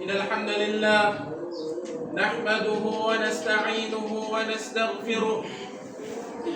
إن الحمد لله نحمده ونستعينه ونستغفره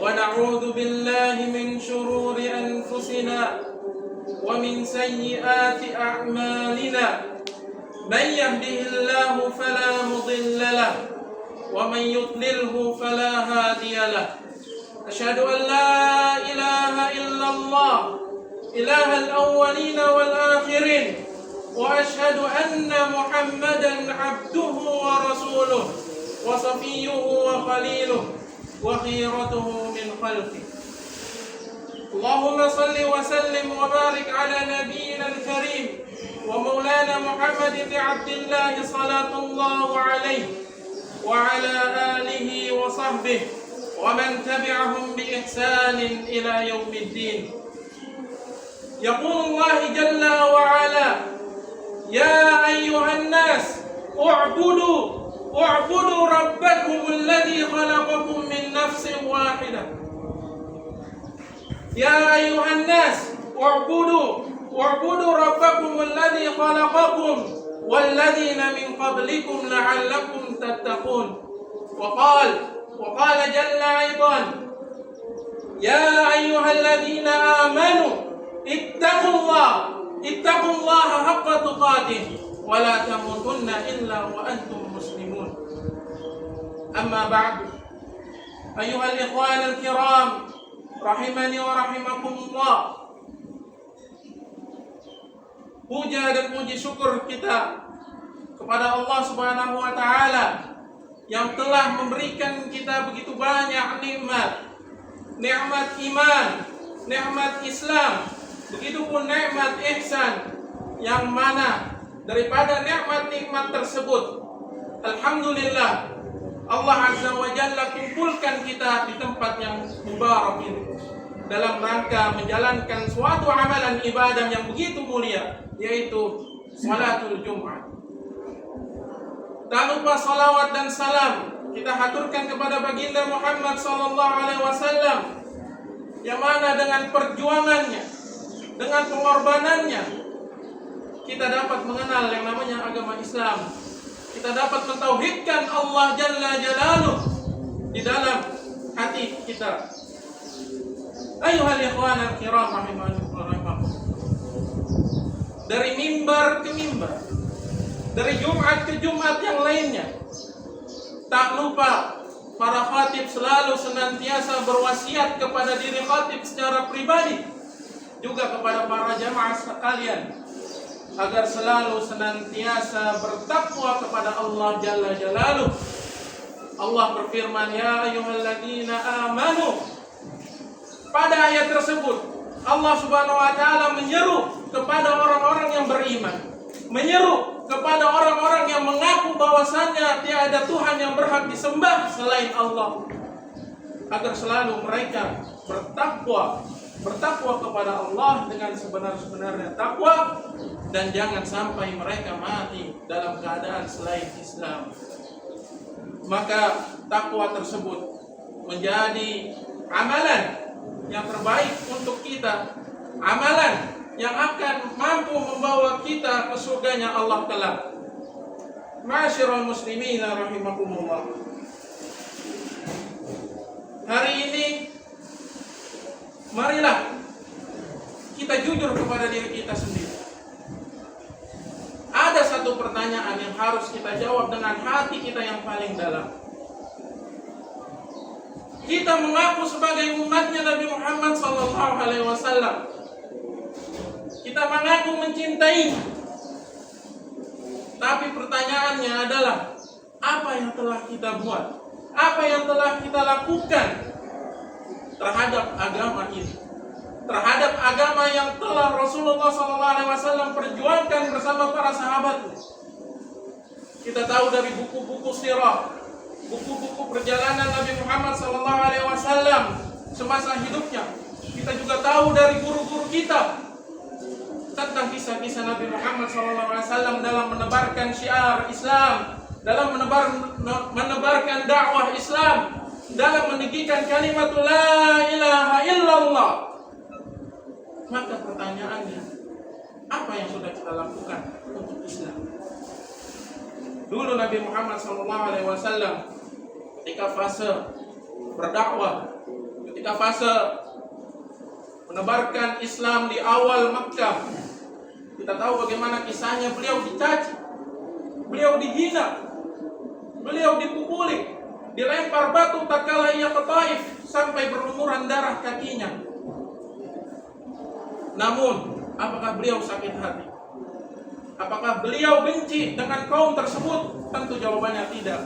ونعوذ بالله من شرور أنفسنا ومن سيئات أعمالنا من يهده الله فلا مضل له ومن يضلله فلا هادي له أشهد أن لا إله إلا الله إله الأولين والآخرين وأشهد أن محمدا عبده ورسوله وصفيه وخليله وخيرته من خلقه اللهم صل وسلم وبارك على نبينا الكريم ومولانا محمد بن عبد الله صلاة الله عليه وعلى آله وصحبه ومن تبعهم بإحسان إلى يوم الدين. يقول الله جل وعلا: يا أيها الناس اعبدوا ربكم الذي خلقكم من نفس واحدة. يا أيها الناس اعبدوا ربكم الذي خلقكم والذين من قبلكم لعلكم تتقون. وقال جل أيضا: يا أيها الذين آمنوا اتقوا الله حق تقاته ولا تموتن إلا وأنتم مسلمون. أما بعد، أيها الإخوان الكرام rahimani wa rahimakumullah. Puja dan puji syukur kita kepada Allah Subhanahu wa taala yang telah memberikan kita begitu banyak nikmat iman, nikmat Islam, begitupun nikmat ihsan, yang mana daripada nikmat-nikmat tersebut alhamdulillah Allah Azza wa Jalla kumpulkan kita di tempat yang mubarak ini dalam rangka menjalankan suatu amalan ibadah yang begitu mulia, yaitu salatul Jumat. Tak lupa salawat dan salam kita haturkan kepada baginda Muhammad sallallahu alaihi wasallam, yang mana dengan perjuangannya, dengan pengorbanannya, kita dapat mengenal yang namanya agama Islam. Kita dapat mentauhidkan Allah Jalla Jalaluh di dalam hati kita. Ayuhal ikhwan al-kiram rahimakumullah. Dari mimbar ke mimbar, dari Jumat ke Jumat yang lainnya, tak lupa para khatib selalu senantiasa berwasiat kepada diri khatib secara pribadi, juga kepada para jamaah sekalian, agar selalu senantiasa bertakwa kepada Allah Jalla Jalaluh. Allah berfirman: ya ayyuhalladzina amanu. Pada ayat tersebut Allah Subhanahu wa taala menyeru kepada orang-orang yang beriman, menyeru kepada orang-orang yang mengaku bahwasannya tiada Tuhan yang berhak disembah selain Allah, agar selalu mereka bertakwa kepada Allah dengan sebenar-benarnya takwa, dan jangan sampai mereka mati dalam keadaan selain Islam. Maka takwa tersebut menjadi amalan yang terbaik untuk kita, amalan yang akan mampu membawa kita ke surganya Allah kelak. Ma'asyiral muslimin rahimakumullah. Hari ini marilah kita jujur kepada diri kita sendiri. Ada satu pertanyaan yang harus kita jawab dengan hati kita yang paling dalam. Kita mengaku sebagai umatnya Nabi Muhammad SAW. Kita mengaku mencintai. Tapi pertanyaannya adalah, apa yang telah kita buat? Apa yang telah kita lakukan terhadap agama ini? Terhadap agama yang telah Rasulullah SAW perjuangkan bersama para sahabat. Kita tahu dari buku-buku sirah, buku-buku perjalanan Nabi Muhammad SAW semasa hidupnya. Kita juga tahu dari guru-guru kita tentang kisah-kisah Nabi Muhammad SAW dalam menebarkan syiar Islam, dalam menebarkan dakwah Islam, dalam meninggikan kalimat la ilaha illallah. Maka pertanyaannya, apa yang sudah kita lakukan untuk Islam? Dulu Nabi Muhammad SAW ketika fase berdakwah, ketika fase menebarkan Islam di awal Makkah, kita tahu bagaimana kisahnya. Beliau dicaci, beliau dihina, beliau dipukuli, dilempar batu tatkala ia ke Taif sampai berlumuran darah kakinya. Namun, apakah beliau sakit hati? Apakah beliau benci dengan kaum tersebut? Tentu jawabannya tidak.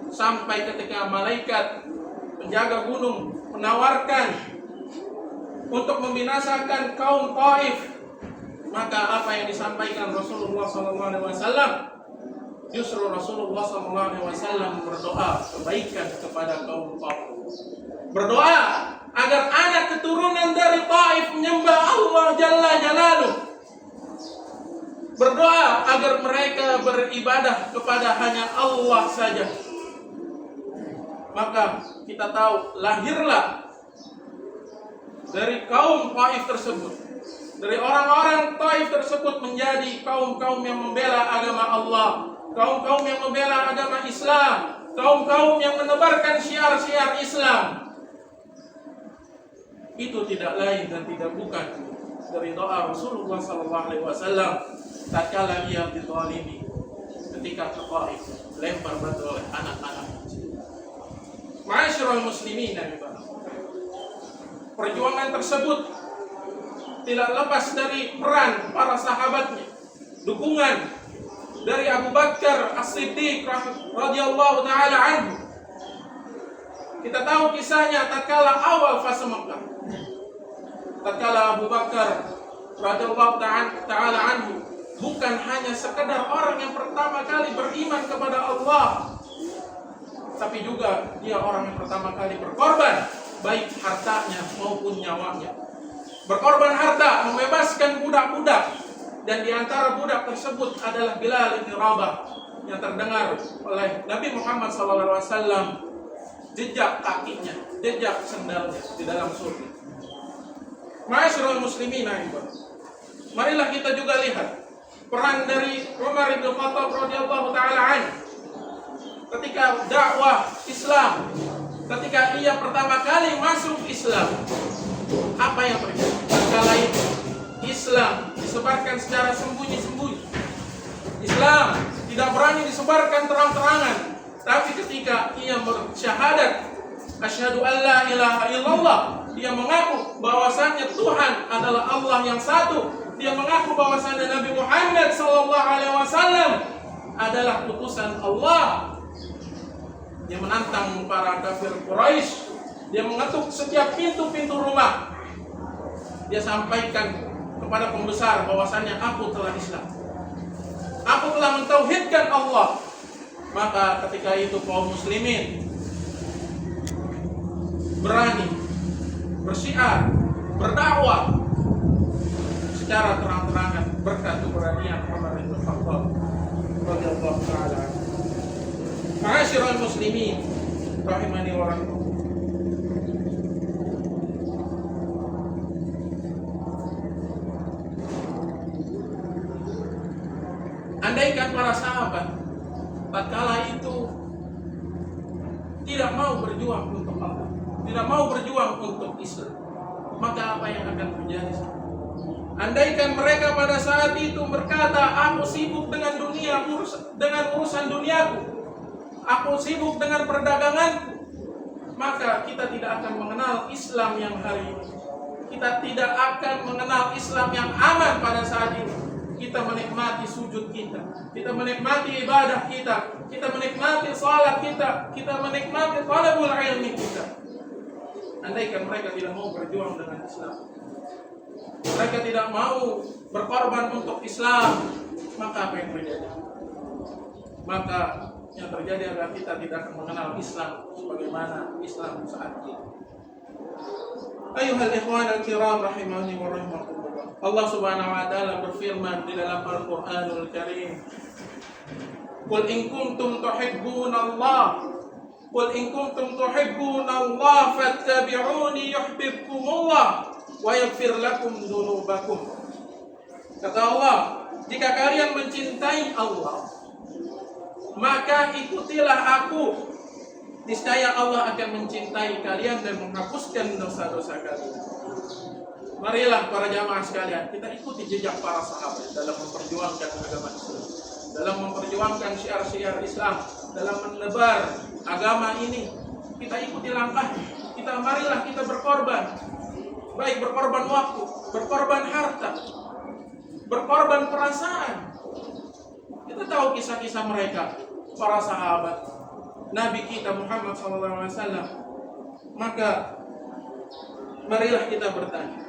Sampai ketika malaikat penjaga gunung menawarkan untuk membinasakan kaum Taif, maka apa yang disampaikan Rasulullah SAW? Justru Rasulullah SAW berdoa kebaikan kepada kaum Taif. Berdoa agar anak keturunan dari Taif menyembah Allah Jalla Jalaluh. Berdoa agar mereka beribadah kepada hanya Allah saja. Maka kita tahu lahirlah dari kaum Taif tersebut, dari orang-orang Taif tersebut menjadi kaum-kaum yang membela agama Allah, kaum-kaum yang membela agama Islam, kaum-kaum yang menebarkan syiar-syiar Islam. Itu tidak lain dan tidak bukan dari doa Rasulullah SAW tatkala ia dizalimi ketika ke Taif, lempar batu oleh anak-anak. Ma'asyiral muslimin, perjuangan tersebut tidak lepas dari peran para sahabatnya, dukungan dari Abu Bakar As-Siddiq radhiyallahu taala anhu. Kita tahu kisahnya tatkala awal fase Makkah. Tatkala Abu Bakar radhiyallahu taala anhu bukan hanya sekedar orang yang pertama kali beriman kepada Allah, tapi juga dia orang yang pertama kali berkorban, baik hartanya maupun nyawanya. Berkorban harta, membebaskan budak-budak, dan di antara budak tersebut adalah Bilal bin Rabah, yang terdengar oleh Nabi Muhammad SAW jejak kakinya, jejak sendalnya di dalam surga. Ma'asyiral muslimin, marilah kita juga lihat peran dari Umar bin Khattab radhiyallahu taala anhu ketika dakwah Islam, ketika ia pertama kali masuk Islam. Apa yang terjadi? Kala itu Islam disebarkan secara sembunyi-sembunyi. Islam tidak berani disebarkan terang-terangan. Tapi ketika ia bersyahadat, asyhadu an la ilaha illallah, dia mengaku bahwasannya Tuhan adalah Allah yang satu. Dia mengaku bahwasannya Nabi Muhammad SAW adalah utusan Allah. Dia menantang para kafir Quraisy. Dia mengetuk setiap pintu-pintu rumah. Dia sampaikan kepada pembesar bahwasannya aku telah Islam, aku telah mentauhidkan Allah. Maka ketika itu kaum muslimin berani bersyiar, berdakwah secara terang-terangan berkat keberanian Umar bin Khattab radhiyallahu taala. Ma'asyiral muslimin rahimani wa rahimakumullah. Andaikan para sahabat tatkala itu tidak mau berjuang untuk Allah, tidak mau berjuang untuk Islam, maka apa yang akan terjadi? Andaikan mereka pada saat itu berkata, aku sibuk dengan dunia, dengan urusan duniaku, aku sibuk dengan perdaganganku, maka kita tidak akan mengenal Islam yang hari ini. Kita tidak akan mengenal Islam yang aman pada saat ini. Kita menikmati sujud kita, kita menikmati ibadah kita, kita menikmati salat kita, kita menikmati talabul ilmi kita. Andaikan mereka tidak mau berjuang dengan Islam, mereka tidak mau berkorban untuk Islam, maka apa yang terjadi? Maka yang terjadi adalah kita tidak akan mengenal Islam sebagaimana Islam saat ini. Ayuhal ikhwan al-kiram rahimani wa rahimakumullah. Allah Subhanahu wa taala berfirman di dalam Al-Qur'anul Karim, "Qul in kuntum tuhibbunallah, qul in kuntum tuhibbunallah fattabi'uni yuhibbukumullah wa yaghfir lakum dzunubakum." Kata Allah, jika kalian mencintai Allah, maka ikutilah aku. Niscaya Allah akan mencintai kalian dan menghapuskan dosa-dosa kalian. Marilah para jamaah sekalian, kita ikuti jejak para sahabat dalam memperjuangkan agama Islam, dalam memperjuangkan syiar-syiar Islam, dalam menebar agama ini. Kita ikuti langkah. Marilah kita berkorban. Baik berkorban waktu, berkorban harta, berkorban perasaan. Kita tahu kisah-kisah mereka, para sahabat Nabi kita Muhammad SAW. Maka marilah kita bertanya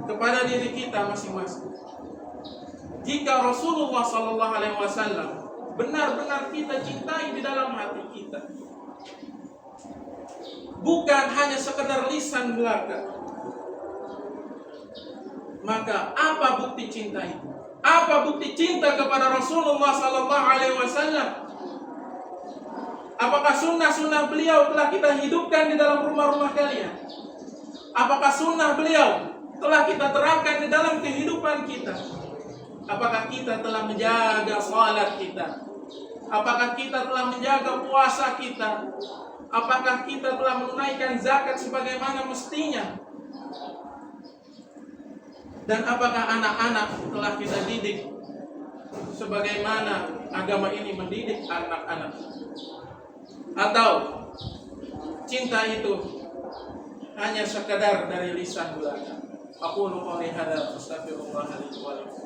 kepada diri kita masing-masing. Jika Rasulullah SAW benar-benar kita cintai di dalam hati kita, bukan hanya sekedar lisan belaka, maka apa bukti cinta itu? Apa bukti cinta kepada Rasulullah SAW? Apakah sunnah-sunnah beliau telah kita hidupkan di dalam rumah-rumah kalian? Apakah sunnah beliau telah kita terapkan di dalam kehidupan kita? Apakah kita telah menjaga salat kita? Apakah kita telah menjaga puasa kita? Apakah kita telah menunaikan zakat sebagaimana mestinya? Dan apakah anak-anak telah kita didik sebagaimana agama ini mendidik anak-anak? Atau cinta itu hanya sekadar dari lisan belaka? Aku qouli hadza astaghfirullah li wa lakum.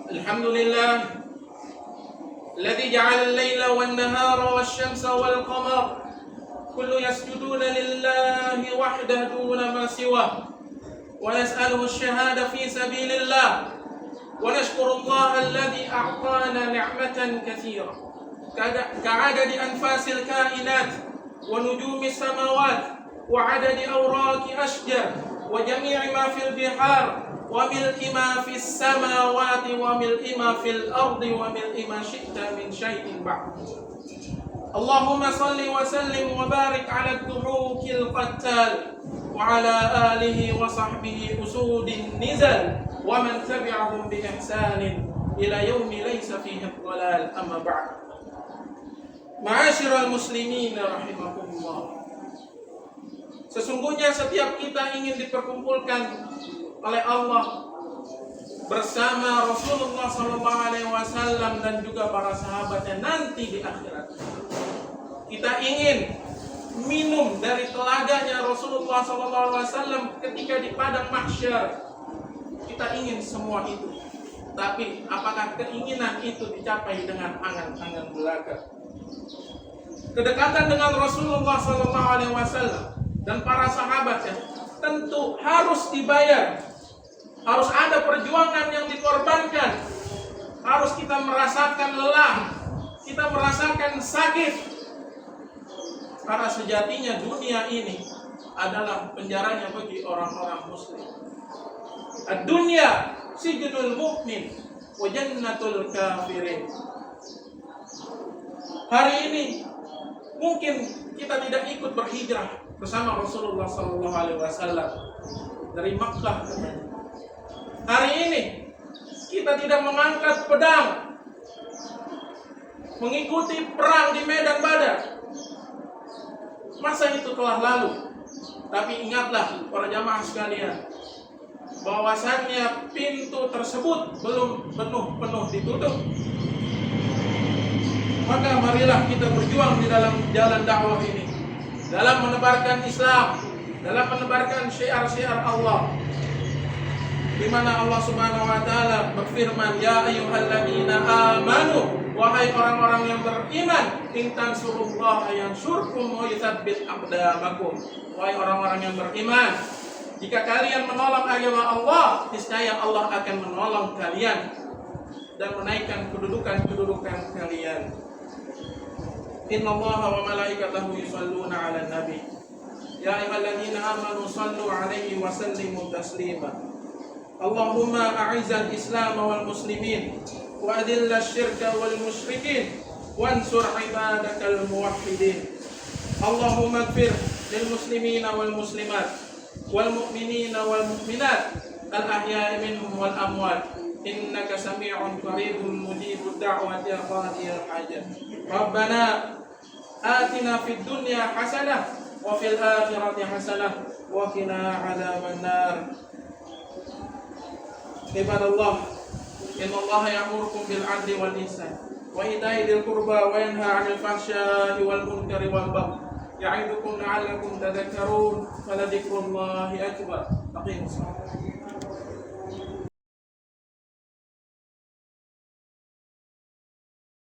Alhamdulillah الذي جعل الليل والنهار والشمس والقمر كل يسجدون لله وحده دون ما سواه ونسأله الشهادة في سبيل الله ونشكر الله الذي أعطانا نعمة كثيرة كعدد أنفاس الكائنات ونجوم السماوات وعدد أوراق أشجار وجميع ما في البحار وملء ما في السماوات وملء ما في الأرض وملء ما شئت من شيء بعد. اللهم صل وسلم وبارك على الضحوك القتال وعلى آله وصحبه أسود النزل ومن تبعهم بإحسان إلى يوم ليس فيه الضلال. أما بعد. معاشر المسلمين rahimakumullah. Sesungguhnya setiap kita ingin diperkumpulkan oleh Allah bersama Rasulullah SAW dan juga para sahabatnya nanti di akhirat. Kita ingin minum dari telaganya Rasulullah SAW ketika di padang mahsyar. Kita ingin semua itu. Tapi apakah keinginan itu dicapai dengan angan-angan belaka? Kedekatan dengan Rasulullah SAW dan para sahabatnya tentu harus dibayar. Harus ada perjuangan yang dikorbankan. Harus kita merasakan lelah, kita merasakan sakit. Karena sejatinya dunia ini adalah penjaranya bagi orang-orang muslim. Ad-dunya sijnul mu'min wa jannatul kafirin. Hari ini mungkin kita tidak ikut berhijrah bersama Rasulullah SAW dari Makkah ke Madinah. Hari ini kita tidak mengangkat pedang mengikuti perang di medan Badar. Masa itu telah lalu. Tapi ingatlah para jamaah sekalian, bahwasannya pintu tersebut belum penuh ditutup. Maka marilah kita berjuang di dalam jalan dakwah ini, dalam menebarkan Islam, dalam menebarkan syiar-syiar Allah, di mana Allah Subhanahu wa taala berfirman, ya ayyuhalladzina amanu, wahai orang-orang yang beriman, in tansurullaha yansurkum wa yutsabbit aqdamakum. Wahai orang-orang yang beriman, Jika kalian menolong agama Allah, niscaya Allah akan menolong kalian dan menaikkan kedudukan kalian. Innallaha wa malaikatahu yusholluna 'alan nabi. Ya ayyuhalladzina amanu shallu 'alaihi wa sallimu taslima. Allahumma a'izzal Islam wal muslimin wa adhillash syirka wal musyrikin wansur ibadakal muwahhidin. Allahumma ighfir lil muslimina wal muslimat wal mu'minina wal mu'minat al ahya'i minhum wal amwat innaka sami'un qaribun mujibud da'wati ya qadiyal hajat. Rabbana atina fid dunya hasanah wa fil akhirati hasanah wa qina 'adzaban nar. Ibadallah, innallaha ya'murukum bil 'adli wal ihsan wa ita'i dzil qurba wa yanha 'anil fahsya'i wal munkari wal baghi ya'idukum la'allakum tadhakkarun. Wa la dzikrullahi akbar. Aqimus shalah.